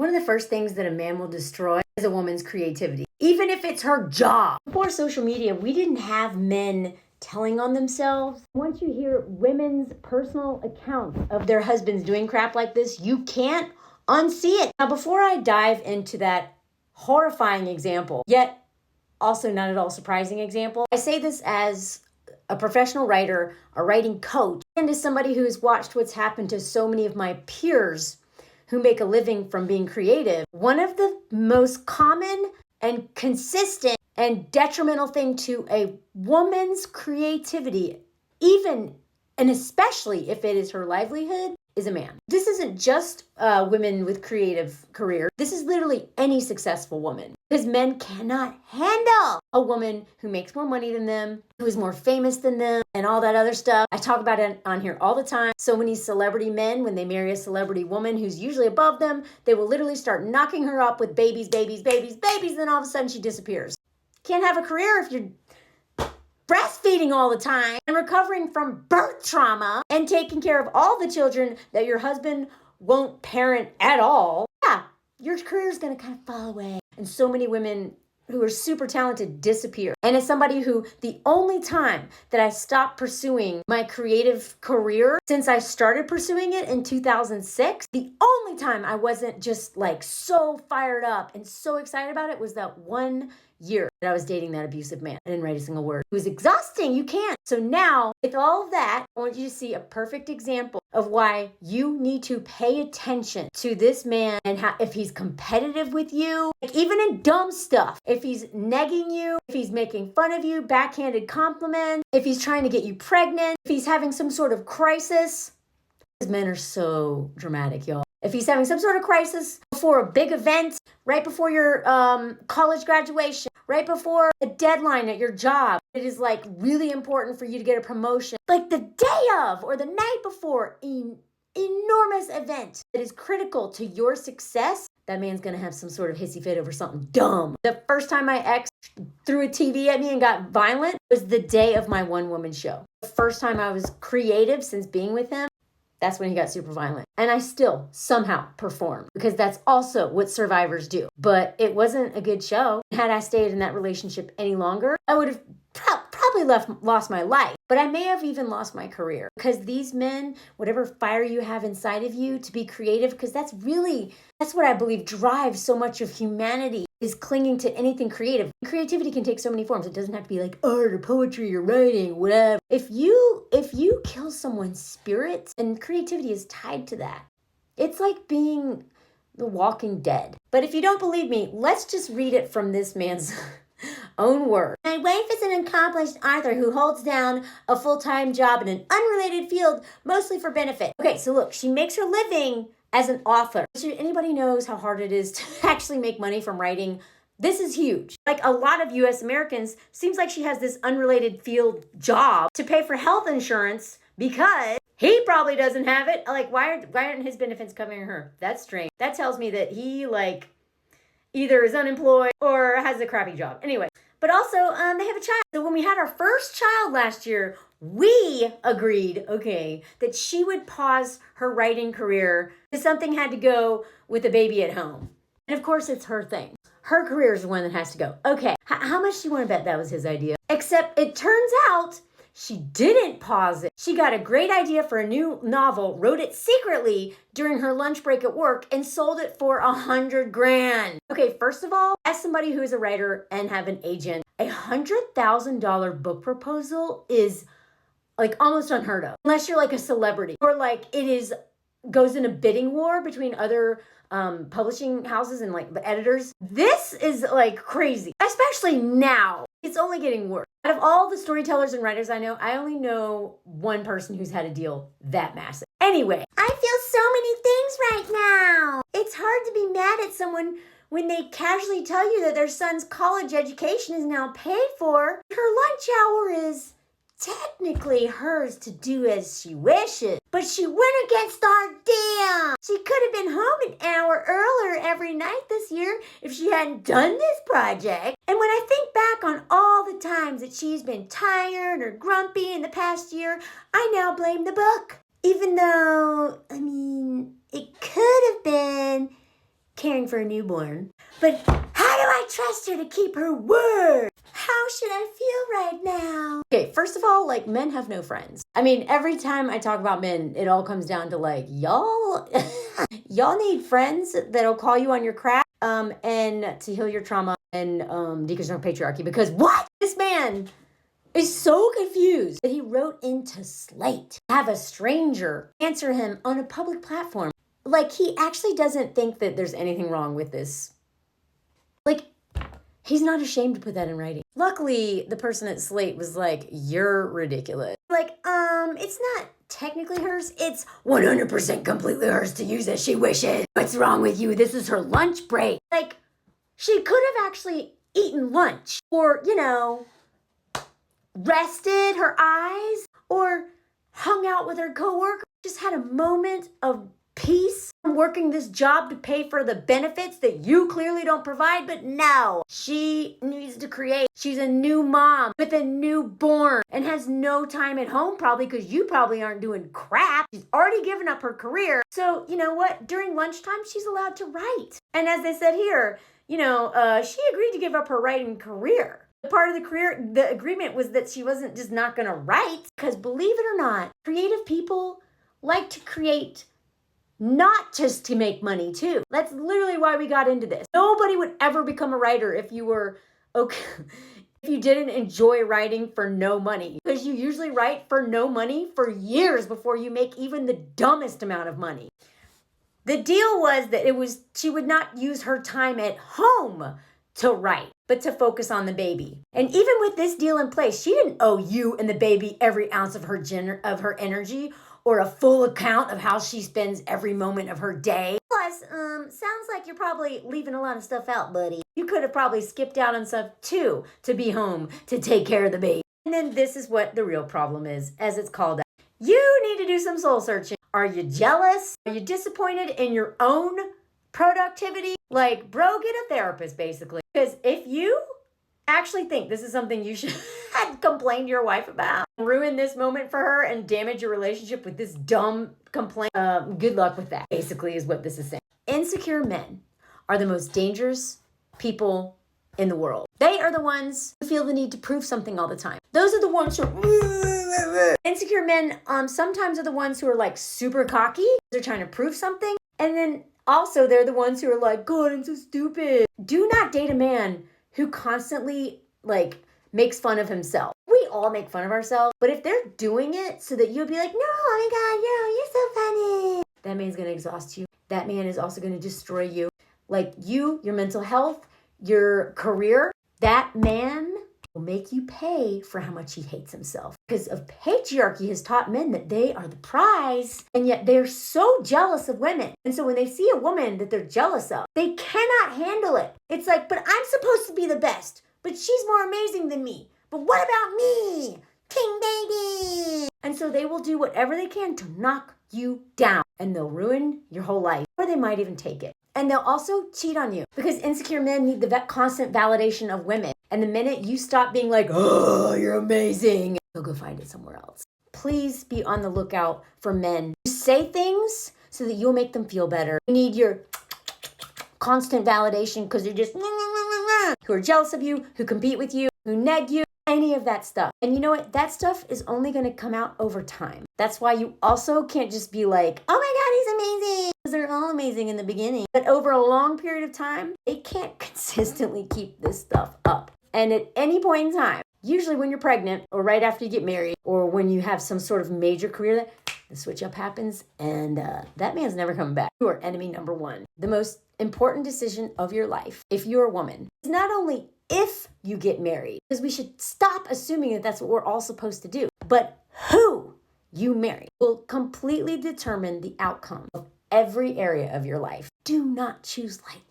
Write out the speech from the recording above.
One of the first things that a man will destroy is a woman's creativity, even if it's her job. Before social media, we didn't have men telling on themselves. Once you hear women's personal accounts of their husbands doing crap like this, you can't unsee it. Now, before I dive into that horrifying example, yet also not at all surprising example, I say this as a professional writer, a writing coach, and as somebody who has watched what's happened to so many of my peers who make a living from being creative. One of the most common and consistent and detrimental thing to a woman's creativity, even and especially if it is her livelihood, is a man. This isn't just women with creative careers. This is literally any successful woman, because men cannot handle a woman who makes more money than them, who is more famous than them, and all that other stuff. I talk about it on here all the time. So many celebrity men, when they marry a celebrity woman who's usually above them, they will literally start knocking her up with babies, then all of a sudden she disappears. Can't have a career if you're breastfeeding all the time and recovering from birth trauma and taking care of all the children that your husband won't parent at all. Yeah, your career is going to kind of fall away. And so many women who are super talented disappear. And as somebody who, the only time that I stopped pursuing my creative career since I started pursuing it in 2006, the only time I wasn't just like so fired up and so excited about it was that 1 year that I was dating that abusive man. I didn't write a single word. It was exhausting. You can't. So now, with all of that, I want you to see a perfect example of why you need to pay attention to this man and how, if he's competitive with you, like even in dumb stuff, if he's negging you, if he's making fun of you, backhanded compliments, if he's trying to get you pregnant, if he's having some sort of crisis. These men are so dramatic, y'all. If he's having some sort of crisis before a big event, right before your college graduation, right before a deadline at your job, it is like really important for you to get a promotion, like the day of or the night before an enormous event that is critical to your success, that man's gonna have some sort of hissy fit over something dumb. The first time my ex threw a TV at me and got violent was the day of my one-woman show. The first time I was creative since being with him, that's when he got super violent. And I still somehow performed, because that's also what survivors do. But it wasn't a good show. Had I stayed in that relationship any longer, I would have probably lost my life. But I may have even lost my career, because these men, whatever fire you have inside of you to be creative, because that's what I believe drives so much of humanity, is clinging to anything creative. Creativity can take so many forms. It doesn't have to be like art or poetry or writing, whatever. If you kill someone's spirit, and creativity is tied to that, it's like being the Walking Dead. But if you don't believe me, let's just read it from this man's own word. My wife is an accomplished author who holds down a full-time job in an unrelated field, mostly for benefit. Okay, so look, she makes her living as an author. Anybody knows how hard it is to actually make money from writing? This is huge. Like a lot of US Americans, seems like she has this unrelated field job to pay for health insurance because he probably doesn't have it. Like, why aren't his benefits covering her? That's strange. That tells me that he either is unemployed or has a crappy job. Anyway, but also they have a child. So when we had our first child last year, we agreed, okay, that she would pause her writing career because something had to go with the baby at home. And of course, it's her thing. Her career is the one that has to go. Okay, how much do you want to bet that was his idea? Except it turns out she didn't pause it. She got a great idea for a new novel, wrote it secretly during her lunch break at work, and sold it for $100,000. Okay, first of all, as somebody who is a writer and have an agent, $100,000 book proposal is like almost unheard of, unless you're like a celebrity, or like goes in a bidding war between other publishing houses and like the editors. This is like crazy, especially now. It's only getting worse. Out of all the storytellers and writers I know, I only know one person who's had a deal that massive. Anyway, I feel so many things right now. It's hard to be mad at someone when they casually tell you that their son's college education is now paid for. Her lunch hour is technically hers to do as she wishes, but she went against our deal. She could have been home an hour earlier every night this year if she hadn't done this project. And when I think back on all the times that she's been tired or grumpy in the past year, I now blame the book. Even though, it could have been caring for a newborn. But how do I trust her to keep her word? How should I feel right now? Okay, first of all, like, men have no friends. I mean, every time I talk about men, it all comes down to like, y'all need friends that'll call you on your crap and to heal your trauma and deconstruct patriarchy. Because what? This man is so confused that he wrote into Slate to have a stranger answer him on a public platform. Like, he actually doesn't think that there's anything wrong with this. Like, he's not ashamed to put that in writing. Luckily, the person at Slate was like, you're ridiculous. Like, it's not technically hers. It's 100% completely hers to use as she wishes. What's wrong with you? This is her lunch break. Like, she could have actually eaten lunch or, rested her eyes or hung out with her coworker. Just had a moment of peace from working this job to pay for the benefits that you clearly don't provide. But no, she needs to create. She's a new mom with a newborn and has no time at home, probably because you probably aren't doing crap. She's already given up her career. So you know what? During lunchtime, she's allowed to write. And as they said here, she agreed to give up her writing career. Part of the agreement was that she wasn't just not going to write, because believe it or not, creative people like to create not just to make money too. That's literally why we got into this. Nobody would ever become a writer if you were if you didn't enjoy writing for no money, because you usually write for no money for years before you make even the dumbest amount of money. The deal was that she would not use her time at home to write, but to focus on the baby. And even with this deal in place, she didn't owe you and the baby every ounce of her energy or a full account of how she spends every moment of her day. Plus, sounds like you're probably leaving a lot of stuff out, buddy. You could have probably skipped out on stuff too to be home to take care of the baby. And then this is what the real problem is, as it's called out. You need to do some soul searching. Are you jealous? Are you disappointed in your own productivity? Like, bro, get a therapist, basically. Because if you actually think this is something you should complain to your wife about, ruin this moment for her and damage your relationship with this dumb complaint, good luck with that, basically, is what this is saying. Insecure men are the most dangerous people in the world. They are the ones who feel the need to prove something all the time. Those are the ones who are insecure men. Sometimes are the ones who are like super cocky. They're trying to prove something. And then also they're the ones who are like, God, I'm so stupid. Do not date a man who constantly makes fun of himself. We all make fun of ourselves, but if they're doing it so that you'll be like, no, oh my God, you're so funny, that man's going to exhaust you. That man is also going to destroy you. Like your mental health, your career, that man will make you pay for how much he hates himself. Because of patriarchy has taught men that they are the prize, and yet they're so jealous of women. And so when they see a woman that they're jealous of, they cannot handle it. It's like, but I'm supposed to be the best, but she's more amazing than me. But what about me? King baby! And so they will do whatever they can to knock you down, and they'll ruin your whole life, or they might even take it. And they'll also cheat on you, because insecure men need the constant validation of women. And the minute you stop being like, oh, you're amazing, they'll go find it somewhere else. Please be on the lookout for men who say things so that you'll make them feel better. You need your constant validation because they're just who are jealous of you, who compete with you, who neg you, any of that stuff. And you know what? That stuff is only going to come out over time. That's why you also can't just be like, oh my God, he's amazing. Because they're all amazing in the beginning. But over a long period of time, they can't consistently keep this stuff up. And at any point in time, usually when you're pregnant or right after you get married or when you have some sort of major career, the switch up happens and that man's never coming back. You are enemy number one. The most important decision of your life, if you're a woman, is not only if you get married, because we should stop assuming that that's what we're all supposed to do, but who you marry will completely determine the outcome of every area of your life. Do not choose lightly.